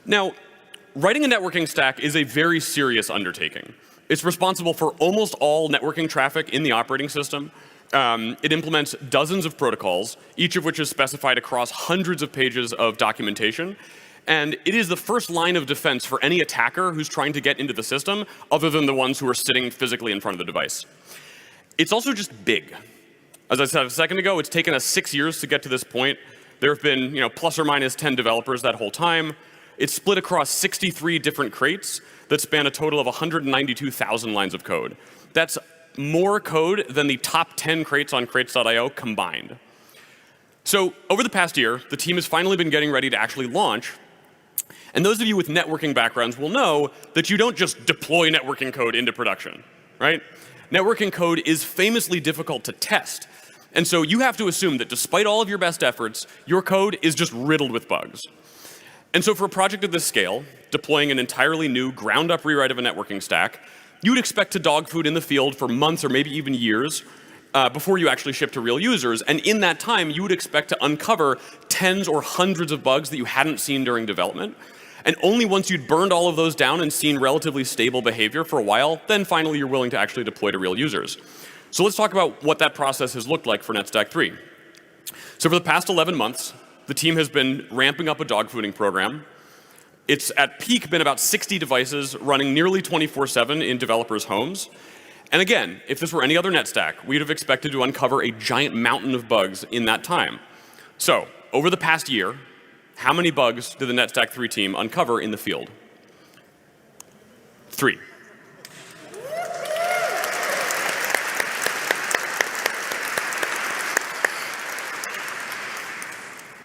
Now, writing a networking stack is a very serious undertaking. It's responsible for almost all networking traffic in the operating system. It implements dozens of protocols, each of which is specified across hundreds of pages of documentation. And it is the first line of defense for any attacker who's trying to get into the system, other than the ones who are sitting physically in front of the device. It's also just big. As I said a second ago, it's taken us 6 years to get to this point. There have been, plus or minus 10 developers that whole time. It's split across 63 different crates that span a total of 192,000 lines of code. That's more code than the top 10 crates on crates.io combined. So over the past year, the team has finally been getting ready to actually launch. And those of you with networking backgrounds will know that you don't just deploy networking code into production, right? Networking code is famously difficult to test. And so you have to assume that despite all of your best efforts, your code is just riddled with bugs. And so for a project of this scale, deploying an entirely new ground-up rewrite of a networking stack, you would expect to dog food in the field for months or maybe even years before you actually ship to real users. And in that time, you would expect to uncover tens or hundreds of bugs that you hadn't seen during development. And only once you'd burned all of those down and seen relatively stable behavior for a while, then finally you're willing to actually deploy to real users. So let's talk about what that process has looked like for NetStack 3. So for the past 11 months, the team has been ramping up a dogfooding program. It's at peak been about 60 devices running nearly 24/7 in developers' homes. And again, if this were any other NetStack, we'd have expected to uncover a giant mountain of bugs in that time. So over the past year, how many bugs did the NetStack 3 team uncover in the field? 3.